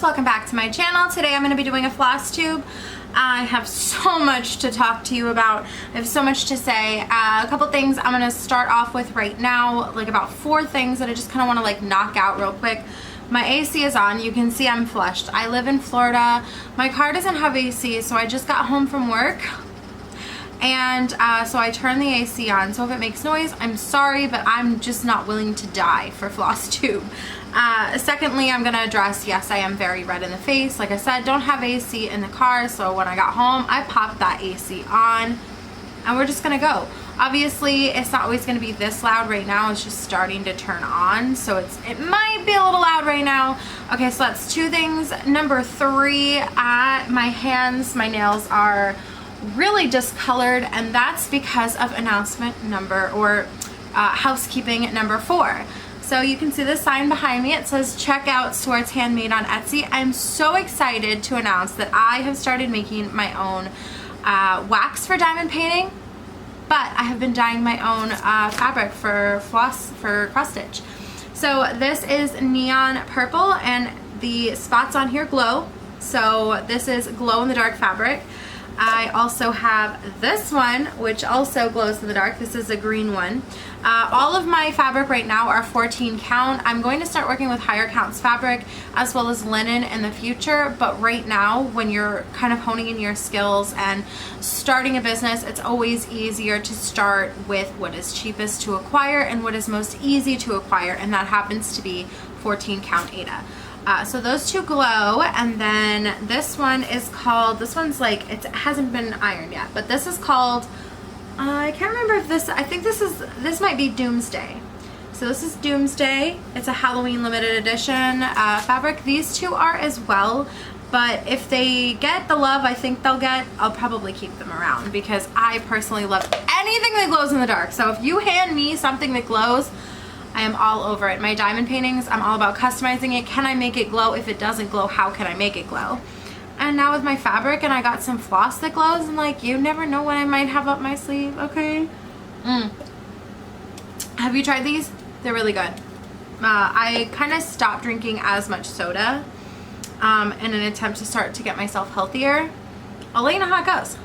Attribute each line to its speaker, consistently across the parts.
Speaker 1: welcome back to my channel. Today I'm going to be doing a Flosstube. I have so much to talk to you about. I have so much to say. A couple things I'm going to start off with right now, like about 4 things that I just kind of want to like knock out real quick. My AC is on. You can see I'm flushed. I live in Florida. My car doesn't have AC, so I just got home from work. And so I turned the AC on. So if it makes noise, I'm sorry, but I'm just not willing to die for Flosstube. Secondly, I'm going to address, yes, I am very red in the face. Like I said, don't have AC in the car, so when I got home, I popped that AC on, and we're just going to go. Obviously, it's not always going to be this loud right now. It's just starting to turn on, so it might be a little loud right now. Okay, so that's 2 things. Number 3, my hands, my nails are really discolored, and that's because of announcement number, or housekeeping number 4. So you can see the sign behind me. It says check out Swords Handmade on Etsy. I'm so excited to announce that I have started making my own wax for diamond painting, but I have been dyeing my own fabric for floss for cross stitch. So this is neon purple, and the spots on here glow. So this is glow in the dark fabric. I also have this one, which also glows in the dark. This is a green one. All of my fabric right now are 14 count. I'm going to start working with higher counts fabric as well as linen in the future, but right now when you're kind of honing in your skills and starting a business, it's always easier to start with what is cheapest to acquire and what is most easy to acquire, and that happens to be 14 count Ada. So those 2 glow, and then this one is called, this one's like, it hasn't been ironed yet, but this is called, I can't remember if this, I think this might be Doomsday. So this is Doomsday. It's a Halloween limited edition fabric. These 2 are as well, but if they get the love I think they'll get, I'll probably keep them around because I personally love anything that glows in the dark. So if you hand me something that glows, I am all over it. My diamond paintings, I'm all about customizing it. Can I make it glow? If it doesn't glow, how can I make it glow? And now with my fabric, and I got some floss that glows, and like, you never know what I might have up my sleeve, okay? Have you tried these? They're really good. I kind of stopped drinking as much soda in an attempt to start to get myself healthier. I'll let you know how it goes.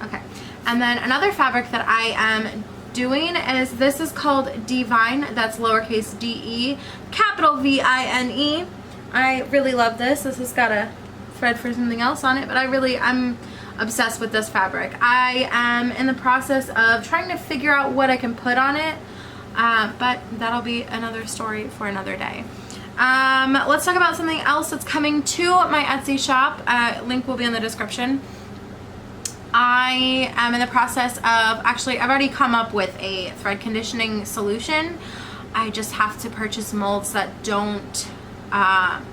Speaker 1: Okay. And then another fabric that I am doing is, this is called Divine. That's lowercase d-e, capital V-I-N-E. I really love this. This has got a thread for something else on it, but I'm obsessed with this fabric. I am in the process of trying to figure out what I can put on it, but that'll be another story for another day. Let's talk about something else that's coming to my Etsy shop. Link will be in the description. I am in the process of, actually I've already come up with a thread conditioning solution. I just have to purchase molds that don't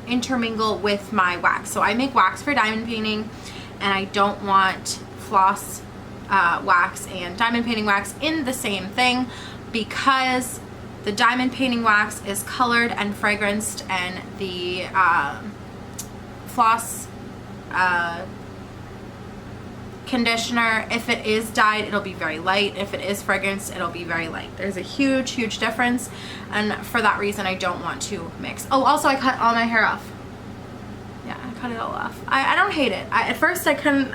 Speaker 1: intermingle with my wax. So I make wax for diamond painting, and I don't want floss wax and diamond painting wax in the same thing, because the diamond painting wax is colored and fragranced, and the floss conditioner, if it is dyed, it'll be very light. If it is fragranced, it'll be very light. There's a huge difference, and for that reason I don't want to mix. Oh, also I cut all my hair off. Yeah, I cut it all off. I don't hate it. At first I couldn't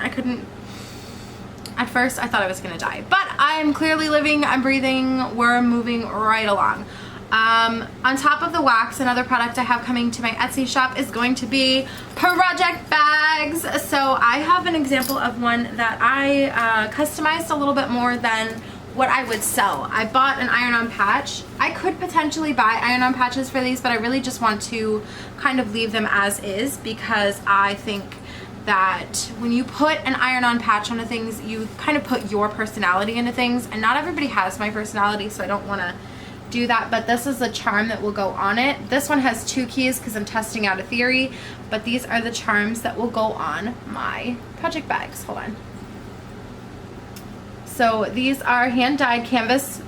Speaker 1: at first I thought I was gonna die, but I'm clearly living, I'm breathing, we're moving right along. On top of the wax, another product I have coming to my Etsy shop is going to be project bags. So I have an example of one that I customized a little bit more than what I would sell. I bought an iron-on patch. I could potentially buy iron-on patches for these, but I really just want to kind of leave them as is, because I think that when you put an iron-on patch onto things, you kind of put your personality into things, and not everybody has my personality, so I don't want to do that. But this is the charm that will go on it. This one has 2 keys because I'm testing out a theory, but these are the charms that will go on my project bags. Hold on. So these are hand-dyed canvas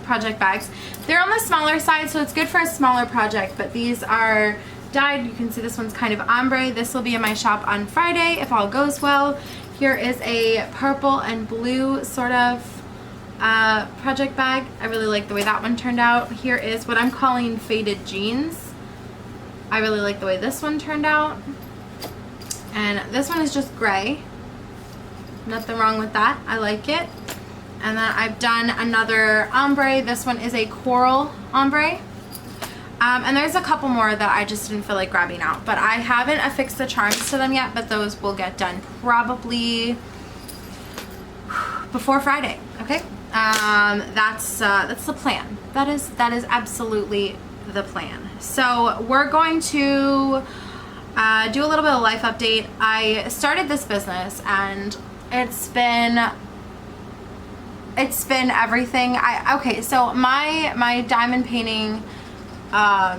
Speaker 1: project bags. They're on the smaller side, so it's good for a smaller project, but these are dyed. You can see this one's kind of ombre. This will be in my shop on Friday if all goes well. Here is a purple and blue sort of project bag. I really like the way that one turned out. Here is what I'm calling faded jeans. I really like the way this one turned out. And this one is just gray. Nothing wrong with that. I like it. And then I've done another ombre. This one is a coral ombre. And there's a couple more that I just didn't feel like grabbing out. But I haven't affixed the charms to them yet, but those will get done probably before Friday. Okay? That's the plan. That is absolutely the plan. So we're going to do a little bit of life update. I started this business and it's been everything. Okay, so my diamond painting, my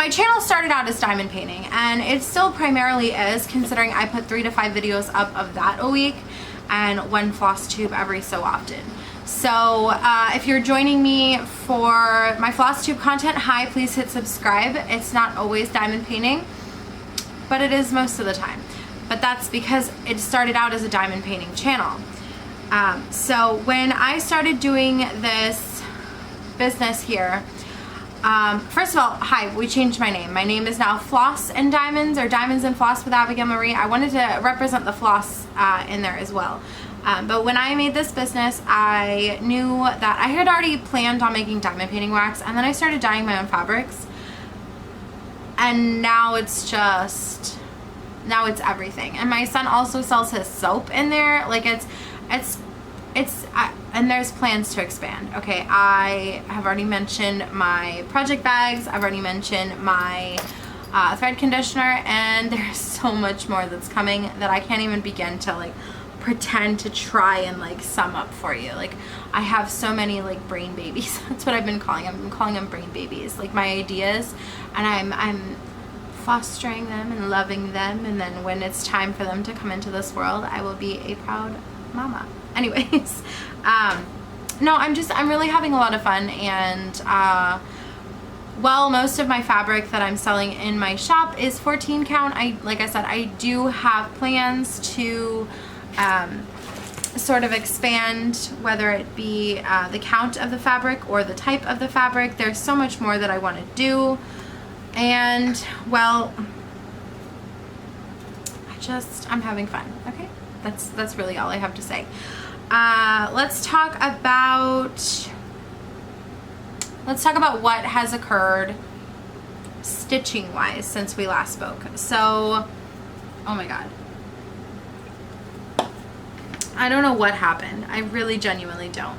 Speaker 1: channel started out as diamond painting, and it still primarily is, considering I put 3 to 5 videos up of that a week and 1 floss tube every so often. So if you're joining me for my floss tube content, hi, please hit subscribe. It's not always diamond painting, but it is most of the time. But that's because it started out as a diamond painting channel. So when I started doing this business here, first of all, hi, we changed my name. My name is now Floss and Diamonds, or Diamonds and Floss with AbigailMarie. I wanted to represent the floss in there as well. But when I made this business, I knew that I had already planned on making diamond painting wax, and then I started dyeing my own fabrics. And now it's everything. And my son also sells his soap in there. Like and there's plans to expand. Okay, I have already mentioned my project bags. I've already mentioned my thread conditioner, and there's so much more that's coming that I can't even begin to like pretend to try and like sum up for you. Like I have so many like brain babies. That's what I've been calling them. I've been calling them brain babies. Like my ideas, and I'm fostering them and loving them, and then when it's time for them to come into this world, I will be a proud mama. Anyways, no, I'm really having a lot of fun, and well, most of my fabric that I'm selling in my shop is 14 count. Like I said, I do have plans to sort of expand, whether it be the count of the fabric or the type of the fabric. There's so much more that I want to do. And well, I'm having fun. Okay, that's really all I have to say. Let's talk about what has occurred stitching wise since we last spoke. So, oh my god, I don't know what happened. I really genuinely don't.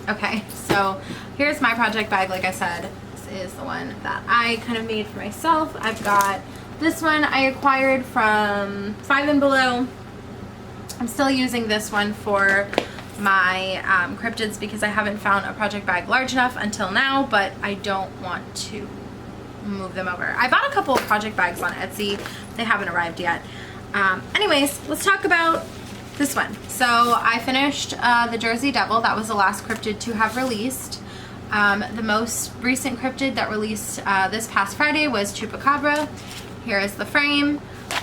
Speaker 1: Okay, so here's my project bag. Like I said, this is the one that I kind of made for myself. I've got this one I acquired from Five and Below. I'm still using this one for my cryptids because I haven't found a project bag large enough until now, but I don't want to move them over. I bought a couple of project bags on Etsy. They haven't arrived yet. Anyways, let's talk about this one. So I finished the Jersey Devil. That was the last cryptid to have released. The most recent cryptid that released this past Friday was Chupacabra. Here is the frame.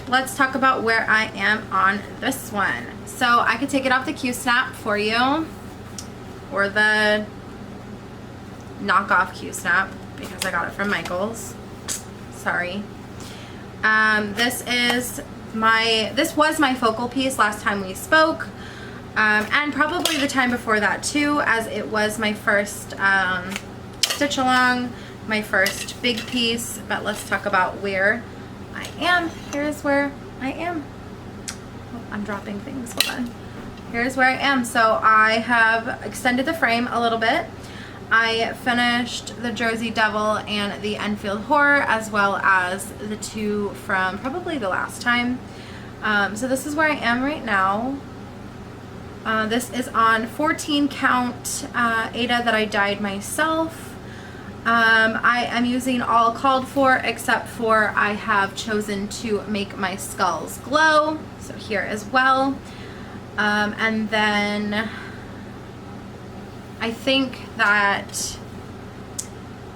Speaker 1: Let's talk about where I am on this one. So I could take it off the Q-Snap for you, or the knockoff Q-Snap because I got it from Michael's. Sorry. This was my focal piece last time we spoke, and probably the time before that too, as it was my first stitch along, my first big piece. But let's talk about where I am. Here's where I am. Oh, I'm dropping things. Hold on. Here's where I am. So I have extended the frame a little bit. I finished the Jersey Devil and the Enfield Horror, as well as the two from probably the last time. So this is where I am right now. This is on 14 count Ada that I dyed myself. I am using all called for, except for I have chosen to make my skulls glow, so here as well. And then I think that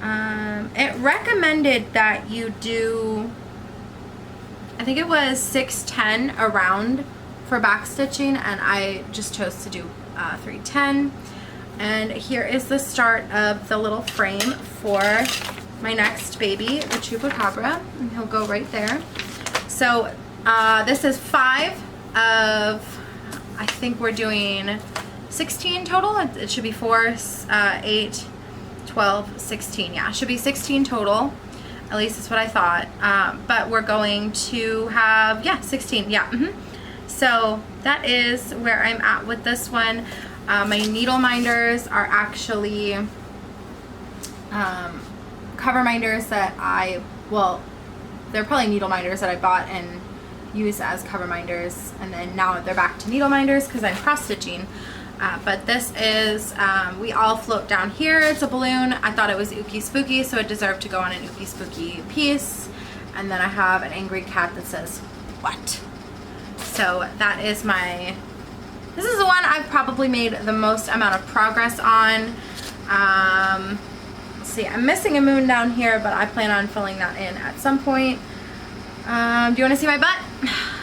Speaker 1: it recommended that you do, I think it was 610 around for back stitching, and I just chose to do 310. And here is the start of the little frame for my next baby, the Chupacabra, and he'll go right there. So this is 5 of, I think we're doing 16 total. It should be 4, 8, 12, 16. Yeah, it should be 16 total. At least that's what I thought. But we're going to have, yeah, 16. Yeah. So that is where I'm at with this one. My needle minders are actually cover minders that well, they're probably needle minders that I bought and used as cover minders, and then now they're back to needle minders because I'm cross stitching. But this is, We All Float Down Here. It's a balloon. I thought it was Ookie Spooky, so it deserved to go on an Ookie Spooky piece. And then I have an angry cat that says, "What?" So that is this is the one I've probably made the most amount of progress on. Let's see, I'm missing a moon down here, but I plan on filling that in at some point. Do you want to see my butt?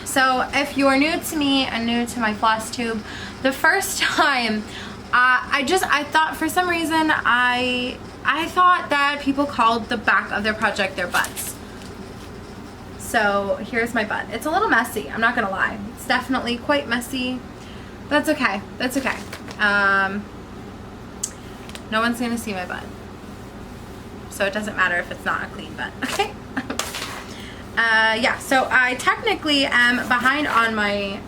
Speaker 1: So if you are new to me and new to my Flosstube, the first time, I thought for some reason, I thought that people called the back of their project their butts. So here's my butt. It's a little messy, I'm not gonna lie. It's definitely quite messy. That's okay, that's okay. No one's gonna see my butt. So it doesn't matter if it's not a clean butt, okay? Yeah, so I technically am behind on my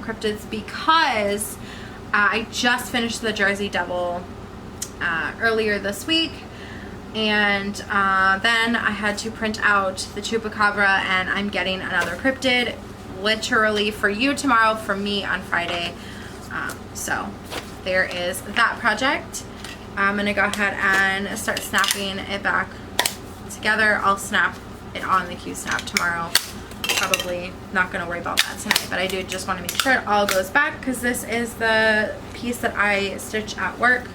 Speaker 1: cryptids because I just finished the Jersey Devil earlier this week, and then I had to print out the Chupacabra, and I'm getting another cryptid literally for you tomorrow, for me on Friday. So there is that project. I'm gonna go ahead and start snapping it back together. I'll snap it on the Q-snap tomorrow. Probably not gonna worry about that tonight, but I do just want to make sure it all goes back because this is the piece that I stitch at work.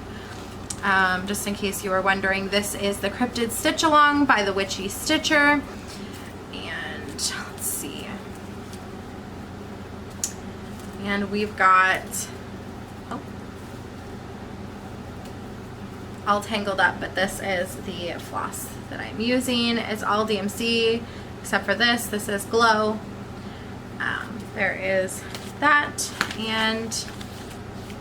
Speaker 1: Just in case you were wondering, this is the Cryptid Stitch Along by the Witchy Stitcher. And let's see. And we've got, all tangled up, but this is the floss that I'm using. It's all DMC except for this. This is Glow. There is that, and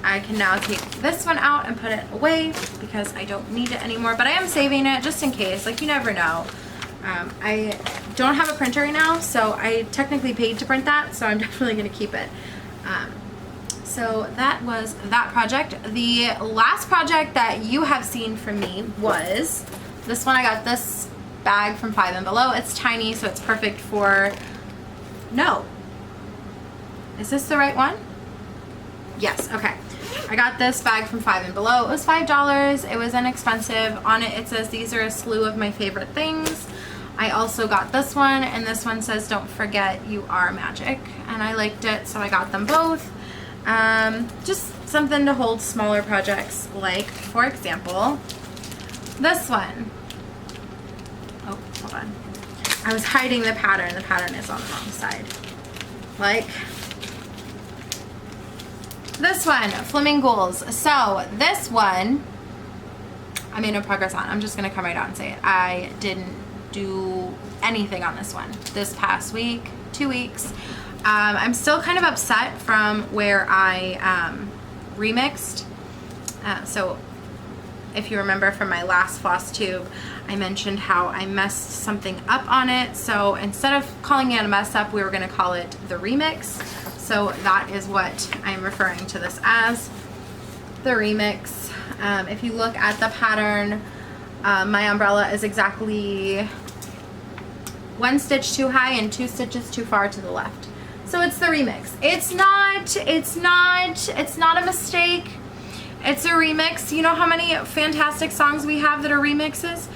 Speaker 1: I can now take this one out and put it away because I don't need it anymore, but I am saving it just in case, like, you never know. I don't have a printer right now, so I technically paid to print that, so I'm definitely going to keep it. So that was that project. The last project that you have seen from me was this one. I got this bag from 5 and Below. It's tiny, so it's perfect for, no. Is this the right one? Yes, okay. I got this bag from 5 and Below. It was $5. It was inexpensive. On it, it says, "These are a slew of my favorite things." I also got this one, and this one says, "Don't forget you are magic." And I liked it, so I got them both. Just something to hold smaller projects, like, for example, this one. Oh, hold on. I was hiding the pattern. The pattern is on the wrong side. Like this one, Flaminghouls. So this one, I made no progress on. I'm just going to come right out and say it. I didn't do anything on this one this past week, 2 weeks. I'm still kind of upset from where I remixed. So if you remember from my last Flosstube, I mentioned how I messed something up on it. So instead of calling it a mess up, we were going to call it the remix. So that is what I'm referring to this as, the remix. If you look at the pattern, my umbrella is exactly 1 stitch too high and 2 stitches too far to the left. So it's the remix. It's not a mistake. It's a remix. You know how many fantastic songs we have that are remixes?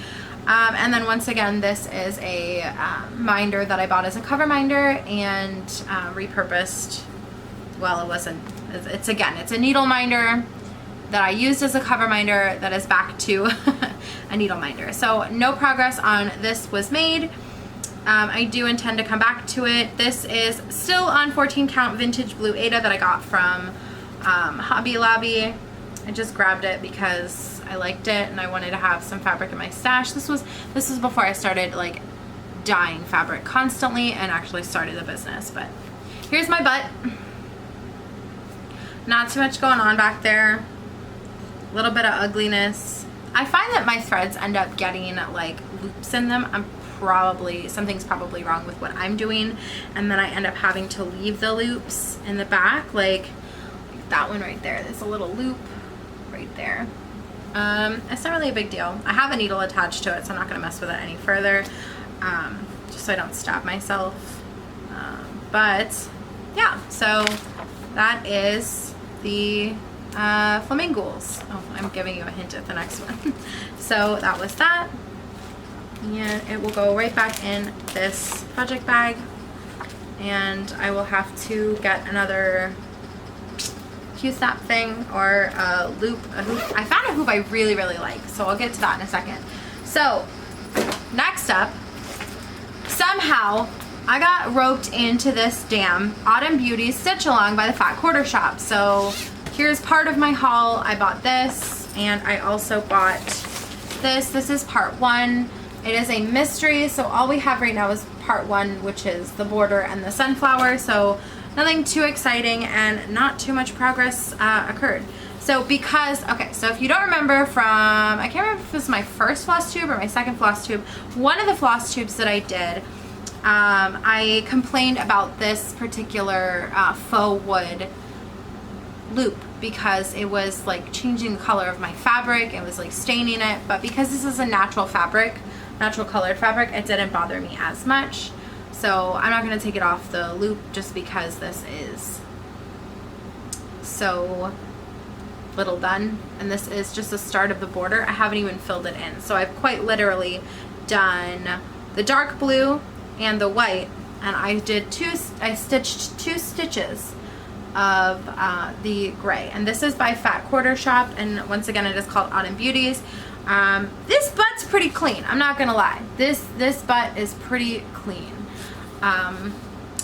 Speaker 1: And then once again, this is a minder that I bought as a cover minder and repurposed. Well, it wasn't. It's a needle minder that I used as a cover minder that is back to a needle minder. So no progress on this was made. I do intend to come back to it. This is still on 14 count vintage blue Ada that I got from Hobby Lobby. I just grabbed it because I liked it and I wanted to have some fabric in my stash. This was before I started like dyeing fabric constantly and actually started the business. But here's my butt. Not too much going on back there. A little bit of ugliness. I find that my threads end up getting like loops in them. Something's probably wrong with what I'm doing, and then I end up having to leave the loops in the back, like that one right there. There's a little loop right there. It's not really a big deal. I have a needle attached to it, so I'm not going to mess with it any further, just so I don't stab myself. But yeah, so that is the Flaminghouls. Oh, I'm giving you a hint at the next one. So that was that. And it will go right back in this project bag, and I will have to get another Q-snap thing or a loop, a hoop. I found a hoop I really like, so I'll get to that in a second. So next up, somehow I got roped into this damn Autumn Beauties stitch along by the Fat Quarter Shop. So here's part of my haul. I bought this, and I also bought this. This is part 1. It is a mystery, so all we have right now is part 1, which is the border and the sunflower, so nothing too exciting and not too much progress occurred. So okay, so if you don't remember from, I can't remember if it was my first floss tube or my second floss tube, one of the floss tubes that I did, I complained about this particular faux wood loop because it was like changing the color of my fabric, it was like staining it, but because this is a natural colored fabric, it didn't bother me as much. So I'm not going to take it off the loop just because this is so little done, and this is just the start of the border. I haven't even filled it in, so I've quite literally done the dark blue and the white, and I stitched 2 stitches of the gray, and this is by Fat Quarter Shop, and once again it is called Autumn Beauties. This butt's pretty clean, I'm not gonna lie. This butt is pretty clean.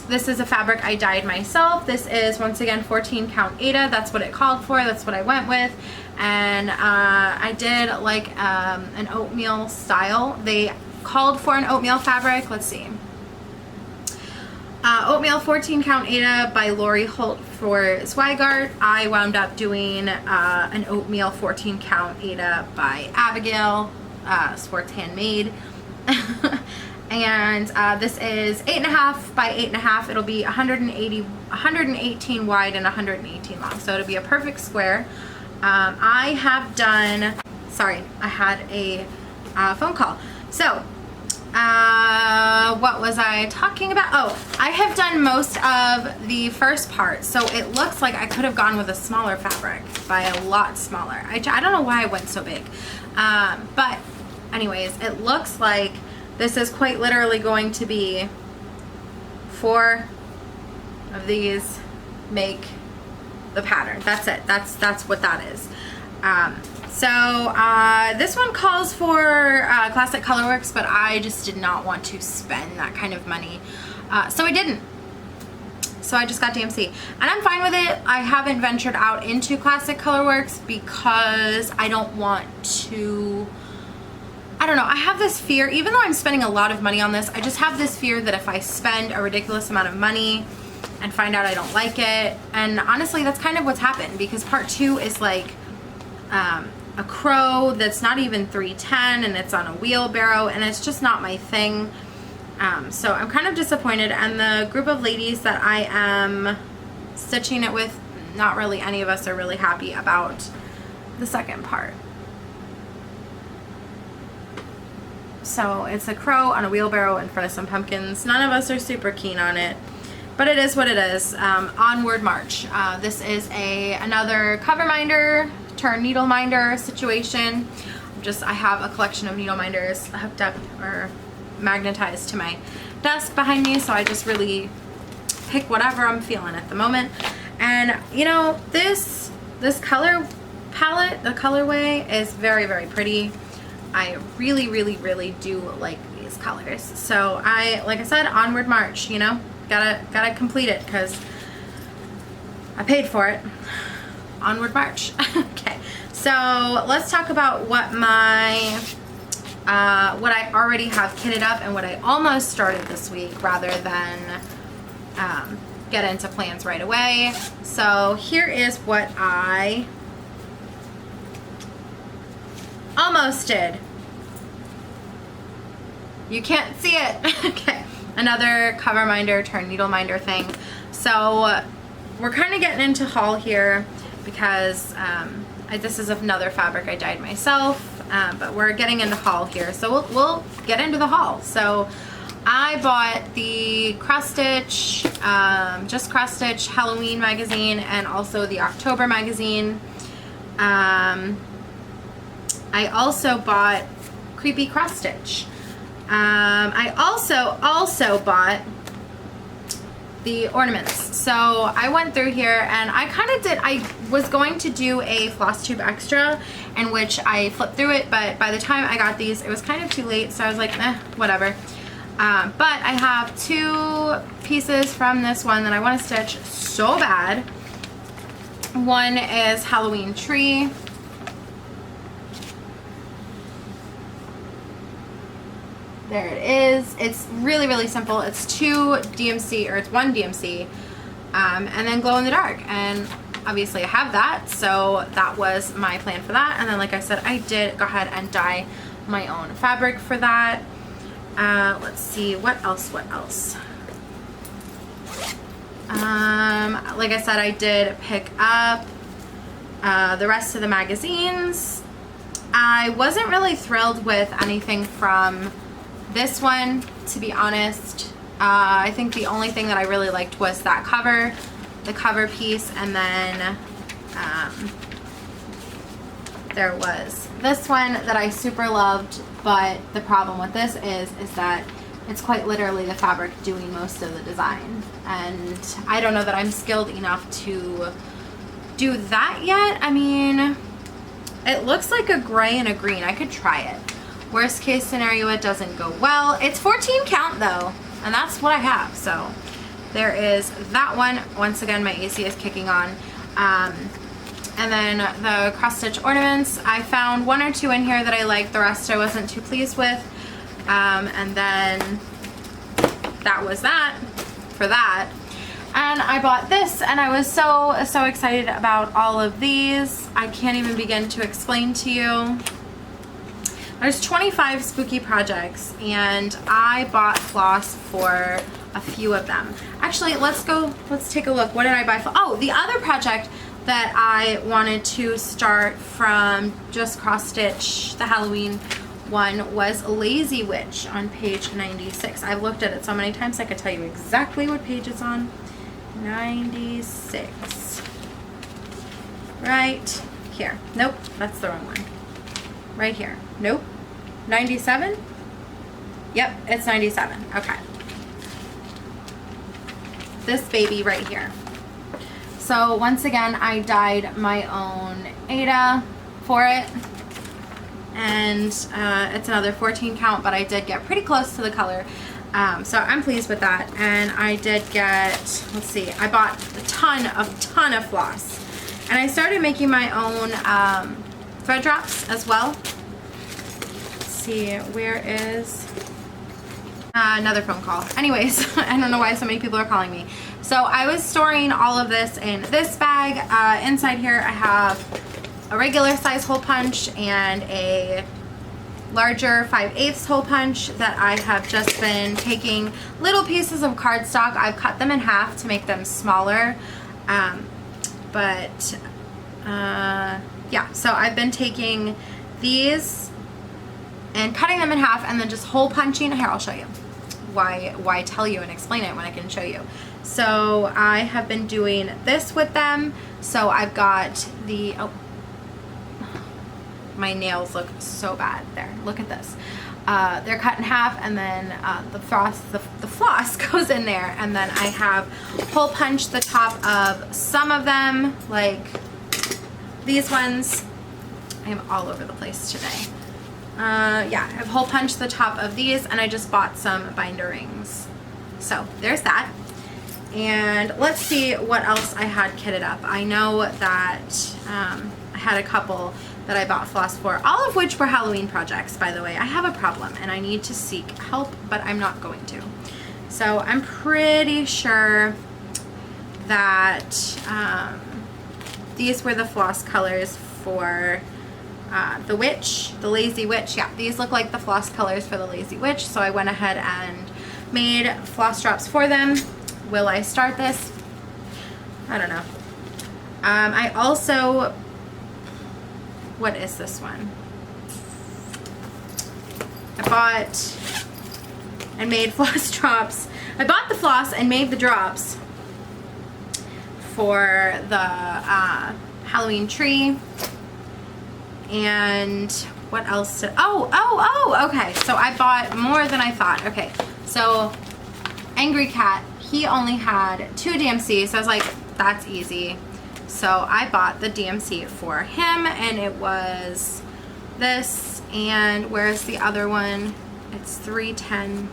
Speaker 1: This is a fabric I dyed myself. This is once again 14 count Aida. That's what it called for, that's what I went with, and I did like an oatmeal style. They called for an oatmeal fabric. Let's see. Oatmeal 14 count Aida by Lori Holt for Swagart. I wound up doing an oatmeal 14 count Aida by Abigail, Sports Handmade. And this is 8.5 by 8.5. It'll be 118 wide and 118 long, so it'll be a perfect square. I have done, sorry, I had a phone call. So what was I talking about? Oh, I have done most of the first part, so it looks like I could have gone with a smaller fabric, by a lot smaller. I don't know why I went so big, but anyways, it looks like this is quite literally going to be 4 of these make the pattern. That's it. That's what that is. So this one calls for Classic Colorworks, but I just did not want to spend that kind of money, so I didn't. So I just got DMC, and I'm fine with it. I haven't ventured out into Classic Colorworks because I don't want to, I don't know, I have this fear, even though I'm spending a lot of money on this, I just have this fear that if I spend a ridiculous amount of money and find out I don't like it, and honestly that's kind of what's happened, because part 2 is like a crow that's not even 310 and it's on a wheelbarrow, and it's just not my thing. So I'm kind of disappointed, and the group of ladies that I am stitching it with, not really any of us are really happy about the second part. So it's a crow on a wheelbarrow in front of some pumpkins. None of us are super keen on it, but it is what it is. Onward march. This is another cover minder turn needle minder situation. I have a collection of needle minders hooked up or magnetized to my desk behind me, so I just really pick whatever I'm feeling at the moment. And you know, this color palette, the colorway is very, very pretty. I really, really, really do like these colors. So like I said, onward march, you know, gotta complete it because I paid for it. onward march. Okay, so let's talk about what my what I already have kitted up and what I almost started this week, rather than get into plans right away. So here is what I almost did. You can't see it. Okay, another cover minder turn needle minder thing. So we're kind of getting into haul here because this is another fabric I dyed myself, but we're getting into haul here. So we'll get into the haul. So I bought the Cross Stitch, just Cross Stitch Halloween magazine, and also the October magazine. I also bought Creepy Cross Stitch. I also bought the Ornaments. So I went through here and I was going to do a Flosstube extra in which I flipped through it, but by the time I got these, it was kind of too late, so I was like, whatever. But I have two pieces from this one that I want to stitch so bad. One is Halloween Tree. There it is. It's really, really simple. It's one DMC, and then glow in the dark. And obviously I have that, so that was my plan for that. And then, like I said, I did go ahead and dye my own fabric for that. Let's see, what else? Like I said, I did pick up the rest of the magazines. I wasn't really thrilled with anything from this one, to be honest. I think the only thing that I really liked was that cover, the cover piece, and then there was this one that I super loved, but the problem with this is that it's quite literally the fabric doing most of the design, and I don't know that I'm skilled enough to do that yet. I mean, it looks like a gray and a green. I could try it. Worst case scenario, it doesn't go well. It's 14 count though, and that's what I have. So there is that one. Once again, my AC is kicking on. And then the Cross Stitch Ornaments, I found one or two in here that I liked. The rest I wasn't too pleased with. And then that was that for that. And I bought this, and I was so excited about all of these. I can't even begin to explain to you. There's 25 spooky projects, and I bought floss for a few of them. Actually, let's take a look. What did I buy for? Oh, the other project that I wanted to start from just Cross Stitch, the Halloween one, was Lazy Witch on page 96. I've looked at it so many times I could tell you exactly what page it's on. 96. Right here. Nope, that's the wrong one. Right here. Nope. 97? Yep, it's 97. Okay. This baby right here. So once again, I dyed my own Ada for it. And it's another 14 count, but I did get pretty close to the color. So I'm pleased with that. And I did get, let's see, I bought a ton of floss. And I started making my own thread drops as well. See, where is another phone call? Anyways, I don't know why so many people are calling me. So I was storing all of this in this bag. Inside here I have a regular size hole punch and a larger 5/8 hole punch that I have just been taking little pieces of cardstock. I've cut them in half to make them smaller. Yeah, so I've been taking these and cutting them in half and then just hole punching. Here, I'll show you. Why tell you and explain it when I can show you? So I have been doing this with them. So I've got the, oh, my nails look so bad there. Look at this. They're cut in half, and then the floss goes in there, and then I have hole punched the top of some of them, like these ones. I am all over the place today. Yeah, I've hole punched the top of these, and I just bought some binder rings. So there's that. And let's see what else I had kitted up. I know that I had a couple that I bought floss for, all of which were Halloween projects, by the way. I have a problem and I need to seek help, but I'm not going to. So I'm pretty sure that these were the floss colors for the witch, the lazy witch. Yeah, these look like the floss colors for the lazy witch. So I went ahead and made floss drops for them. Will I start this? I don't know. I also, what is this one? I bought and made floss drops. I bought the floss and made the drops for the Halloween tree. And what else did, okay. So I bought more than I thought. Okay, so Angry Cat, he only had 2 DMC, so I was like, that's easy. So I bought the DMC for him, and it was this, and where's the other one? It's 310.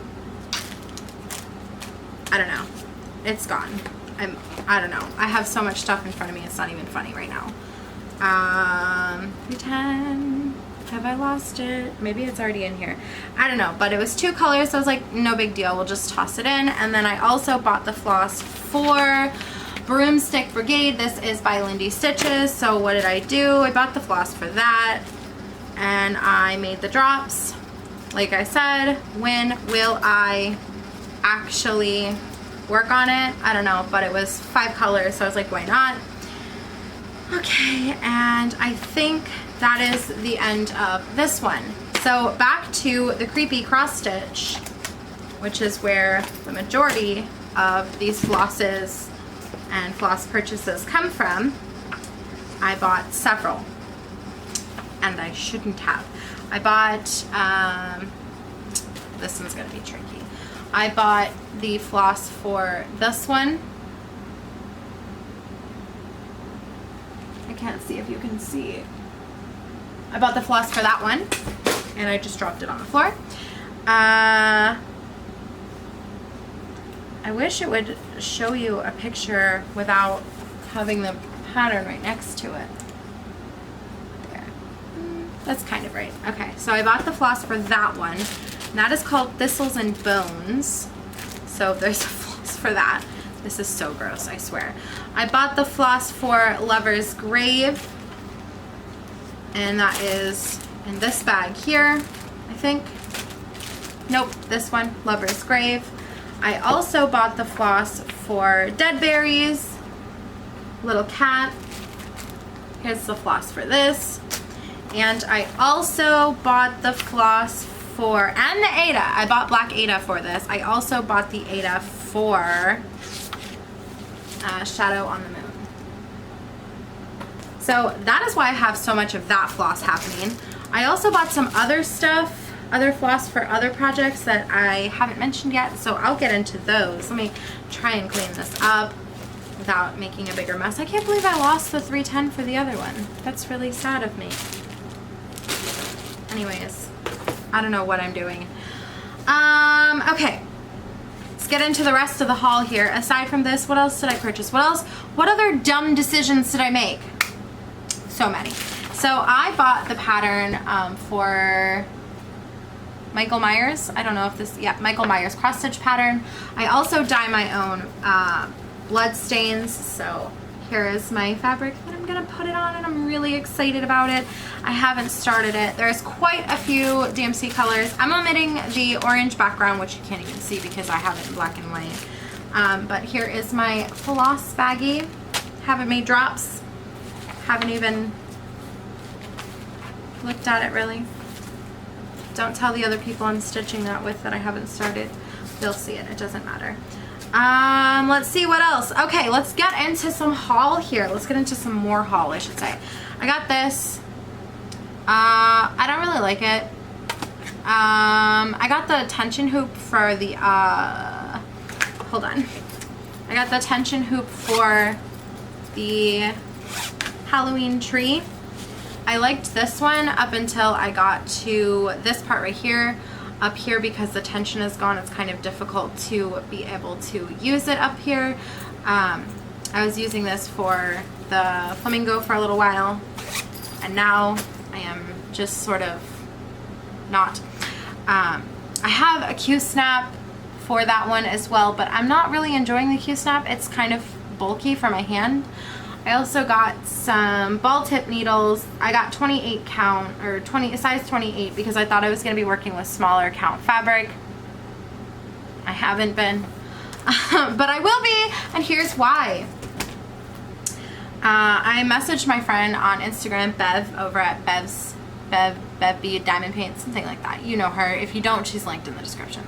Speaker 1: I don't know. It's gone. I don't know. I have so much stuff in front of me, it's not even funny right now. 310. Have I lost it? Maybe it's already in here. I don't know, but it was 2 colors, so I was like, no big deal, we'll just toss it in. And then I also bought the floss for Broomstick Brigade. This is by Lindy Stitches. So what did I do? I bought the floss for that, and I made the drops. Like I said, when will I actually work on it? I don't know, but it was 5 colors, so I was like, why not? Okay, and I think that is the end of this one. So back to the creepy cross stitch, which is where the majority of these flosses and floss purchases come from. I bought several, and I shouldn't have. I bought, this one's gonna be tricky. I bought the floss for this one. I can't see if you can see. I bought the floss for that one, and I just dropped it on the floor. I wish it would show you a picture without having the pattern right next to it. There. That's kind of right. Okay, so I bought the floss for that one. And that is called Thistles and Bones. So there's a floss for that. This is so gross, I swear. I bought the floss for Lover's Grave, and that is in this bag here, I think. Nope, this one, Lover's Grave. I also bought the floss for Dead Berries, Little Cat. Here's the floss for this. And I also bought the floss for, and the Ada. I bought Black Ada for this. I also bought the Ada for Shadow on the Moon. So that is why I have so much of that floss happening. I also bought some other stuff, other floss for other projects that I haven't mentioned yet, so I'll get into those. Let me try and clean this up without making a bigger mess. I can't believe I lost the 310 for the other one. That's really sad of me. Anyways, I don't know what I'm doing. Okay. Let's get into the rest of the haul here. Aside from this, what else did I purchase? What other dumb decisions did I make? So many. So I bought the pattern for Michael Myers. I don't know if this, yeah, Michael Myers cross stitch pattern. I also dye my own blood stains. So here is my fabric that I'm gonna put it on, and I'm really excited about it. I haven't started it. There's quite a few DMC colors. I'm omitting the orange background, which you can't even see because I have it in black and white. But here is my floss baggie. Haven't made drops. Haven't even looked at it really. Don't tell the other people I'm stitching that with that I haven't started. They'll see it. It doesn't matter. Let's see what else. Okay, let's get into some haul here. Let's get into some more haul, I should say. I got this. I don't really like it. I got the tension hoop for the, hold on. I got the tension hoop for the Halloween tree. I liked this one up until I got to this part right here. up here because the tension is gone. It's kind of difficult to be able to use it up here. I was using this for the flamingo for a little while, and now I am just sort of not. I have a Q-snap for that one as well, but I'm not really enjoying the Q-snap. It's kind of bulky for my hand. I also got some ball tip needles. I got 28 count, or size 28, because I thought I was going to be working with smaller count fabric. I haven't been, but I will be, and here's why. I messaged my friend on Instagram, Bev, over at Bev B Diamond Paint, something like that. You know her. If you don't, she's linked in the description.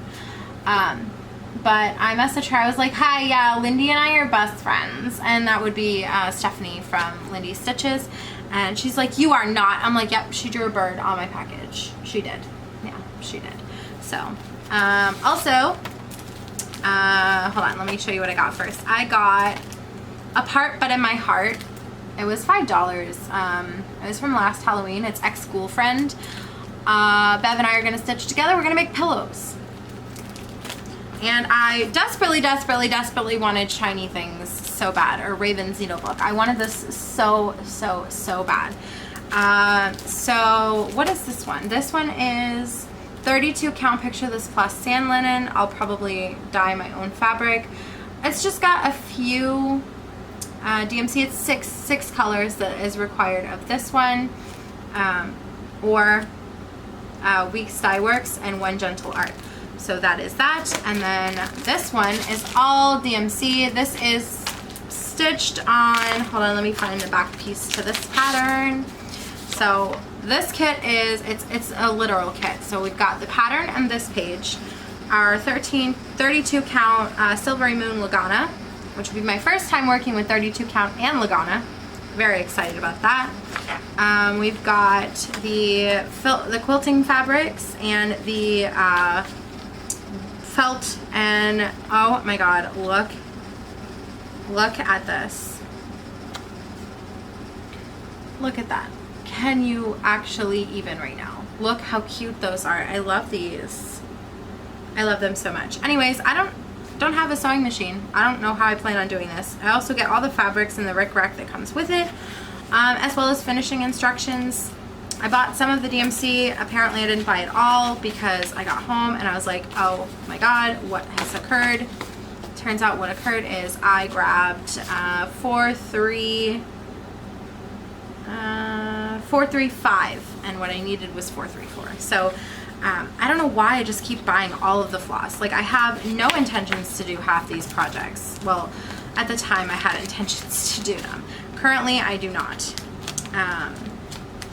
Speaker 1: But I messaged her. I was like, hi, yeah, Lindy and I are best friends. And that would be Stephanie from Lindy Stitches. And she's like, you are not. I'm like, yep, she drew a bird on my package. She did. Yeah, she did. So, also, hold on, let me show you what I got first. I got A Part But in My Heart. It was $5. It was from last Halloween. It's ex-Gouhlfriend. Bev and I are going to stitch together. We're going to make pillows. And I desperately wanted shiny things so bad, or Raven's Needlebook. I wanted this so bad. So what is this one? This one is 32 count. Picture this plus sand linen. I'll probably dye my own fabric. It's just got a few DMC. It's six colors that is required of this one, or Weeks Dye Works, and 1 Gentle Art. So that is that. And then this one is all DMC. This is stitched on, hold on, let me find the back piece to this pattern. So this kit is, it's a literal kit. So we've got the pattern and this page, our 32 count Silvery Moon Lagana, which will be my first time working with 32 count and Lagana. Very excited about that. We've got the quilting fabrics and the felt, and oh my god, look at this. Look at that. Can you actually even right now? Look how cute those are. I love these. I love them so much. Anyways, I don't have a sewing machine. I don't know how I plan on doing this. I also get all the fabrics and the rickrack that comes with it, as well as finishing instructions. I bought some of the DMC. Apparently I didn't buy it all because I got home and I was like, oh my god, what has occurred? Turns out what occurred is I grabbed 435, and what I needed was 434. So I don't know why I just keep buying all of the floss. Like, I have no intentions to do half these projects. Well, at the time I had intentions to do them. Currently I do not.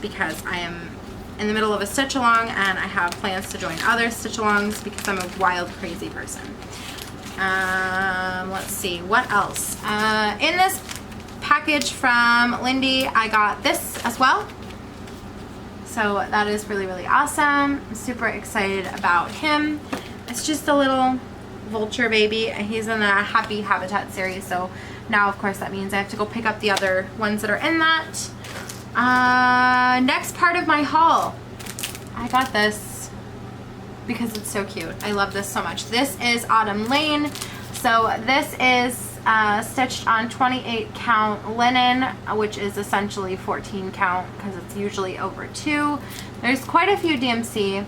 Speaker 1: Because I am in the middle of a stitch along and I have plans to join other stitch alongs because I'm a wild, crazy person. Let's see, what else? In this package from Lindy, I got this as well. So that is really awesome. I'm super excited about him. It's just a little vulture baby. He's in the Happy Habitat series, so now of course that means I have to go pick up the other ones that are in that. Next part of my haul, I got this because it's so cute. I love this so much. This is Autumn Lane. So this is stitched on 28 count linen, which is essentially 14 count because it's usually over 2. There's quite a few DMC,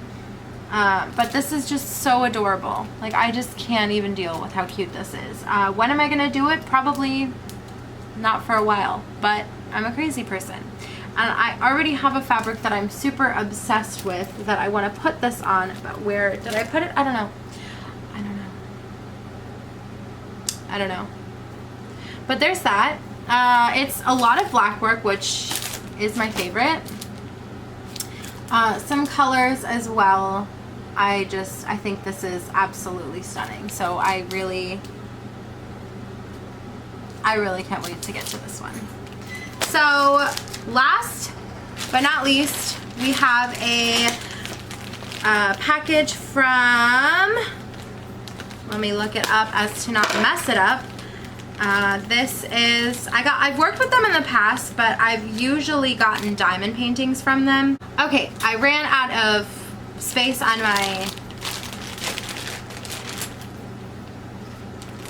Speaker 1: but this is just so adorable. Like, I just can't even deal with how cute this is. When am I gonna do it? Probably not for a while, but I'm a crazy person. And I already have a fabric that I'm super obsessed with that I want to put this on, but where did I put it? I don't know. But there's that. It's a lot of black work, which is my favorite. Some colors as well. I think this is absolutely stunning. So I really can't wait to get to this one. So last but not least, we have a package from, let me look it up as to not mess it up. This is, I've worked with them in the past, but I've usually gotten diamond paintings from them. Okay, I ran out of space on my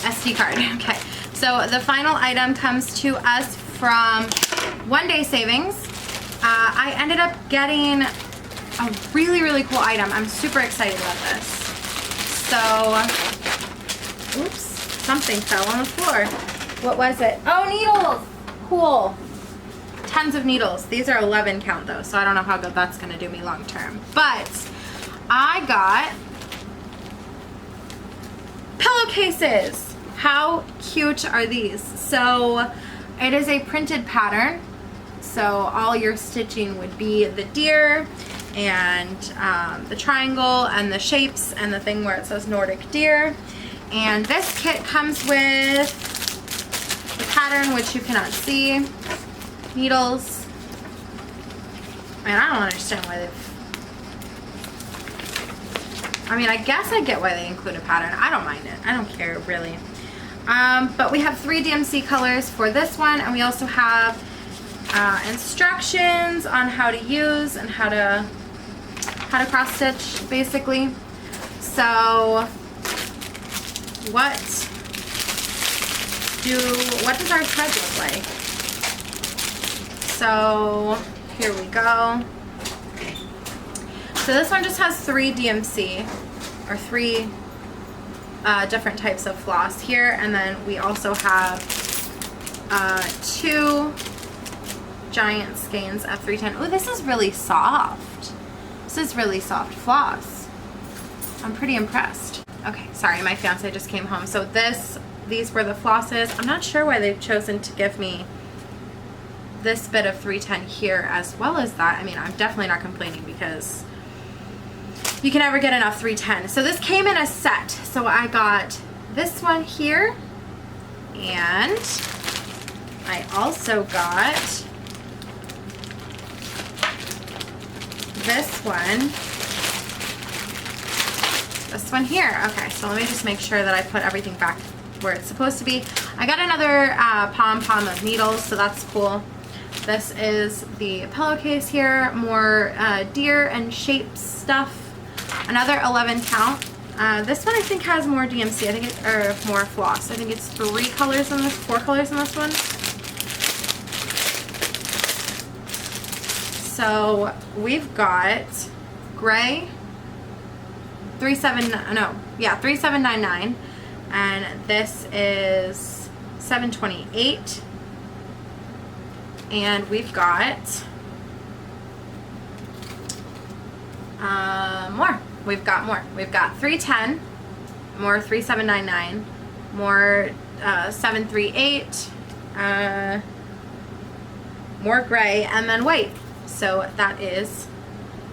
Speaker 1: SD card. Okay, so the final item comes to us from One Day Savings. I ended up getting a really cool item. I'm super excited about this. So, oops, something fell on the floor. What was it? Oh, needles! Cool. Tons of needles. These are 11 count though, so I don't know how good that's gonna do me long term. But I got pillowcases. How cute are these? So it is a printed pattern. So all your stitching would be the deer and the triangle and the shapes and the thing where it says Nordic deer. And this kit comes with the pattern, which you cannot see, needles, and I don't understand why I mean, I guess I get why they include a pattern. I don't mind it. I don't care, really. But we have 3 DMC colors for this one, and we also have instructions on how to use and how to cross stitch, basically. So what does our thread look like? So here we go. So this one just has 3 DMC, or 3 different types of floss here, and then we also have 2 giant skeins of 310. Oh, this is really soft. This is really soft floss. I'm pretty impressed. Okay, sorry, my fiance just came home. So these were the flosses. I'm not sure why they've chosen to give me this bit of 310 here as well as that. I mean, I'm definitely not complaining because you can never get enough 310. So this came in a set. So I got this one here, and I also got this one here. Okay, so let me just make sure that I put everything back where it's supposed to be. I got another pom-pom of needles, so that's cool. This is the pillowcase here, more deer and shapes stuff. Another 11 count. This one I think has more DMC, I think it, or more floss. I think it's 4 colors in this one. So we've got gray, 3799, and this is 728, and we've got more. We've got 310, more 3799, more 738, more gray, and then white. So that is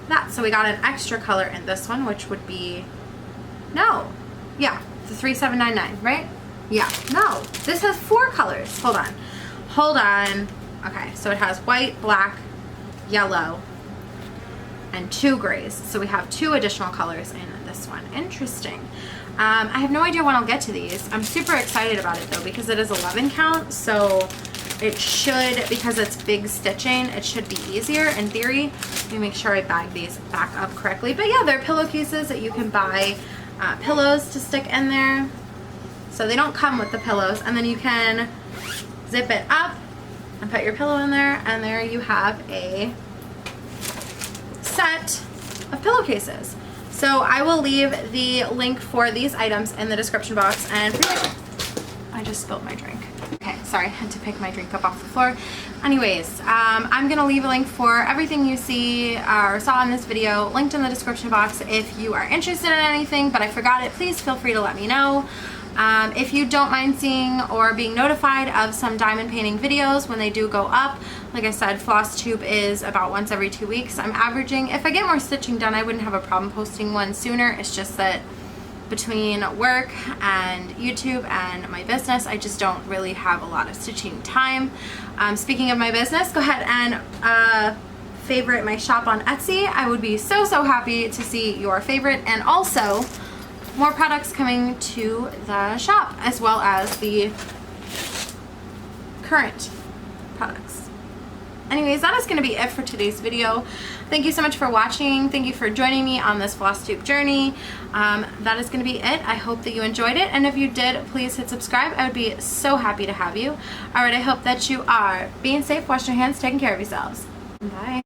Speaker 1: that. So we got an extra color in this one, which would be, the 3799, right? Yeah, no, this has 4 colors. Hold on. Okay, so it has white, black, yellow, and 2 grays. So we have 2 additional colors in this one. Interesting. I have no idea when I'll get to these. I'm super excited about it though, because it is 11 count, so it should, because it's big stitching, it should be easier in theory. Let me make sure I bag these back up correctly. But yeah, they're pillowcases that you can buy pillows to stick in there. So they don't come with the pillows, and then you can zip it up and put your pillow in there, and there you have a set of pillowcases. So I will leave the link for these items in the description box, and I just spilled my drink. Okay, sorry, I had to pick my drink up off the floor. Anyways, I'm gonna leave a link for everything you see or saw in this video linked in the description box if you are interested in anything, but I forgot it, please feel free to let me know. If you don't mind seeing or being notified of some diamond painting videos when they do go up, like I said, Flosstube is about once every 2 weeks. I'm averaging, if I get more stitching done, I wouldn't have a problem posting one sooner. It's just that between work and YouTube and my business, I just don't really have a lot of stitching time. Speaking of my business, go ahead and favorite my shop on Etsy. I would be so happy to see your favorite, and also more products coming to the shop, as well as the current products. anyways, that is going to be it for today's video. Thank you so much for watching. Thank you for joining me on this Flosstube journey. That is going to be it. I hope that you enjoyed it, and if you did, please hit subscribe. I would be so happy to have you. Alright, I hope that you are being safe, wash your hands, taking care of yourselves. Bye.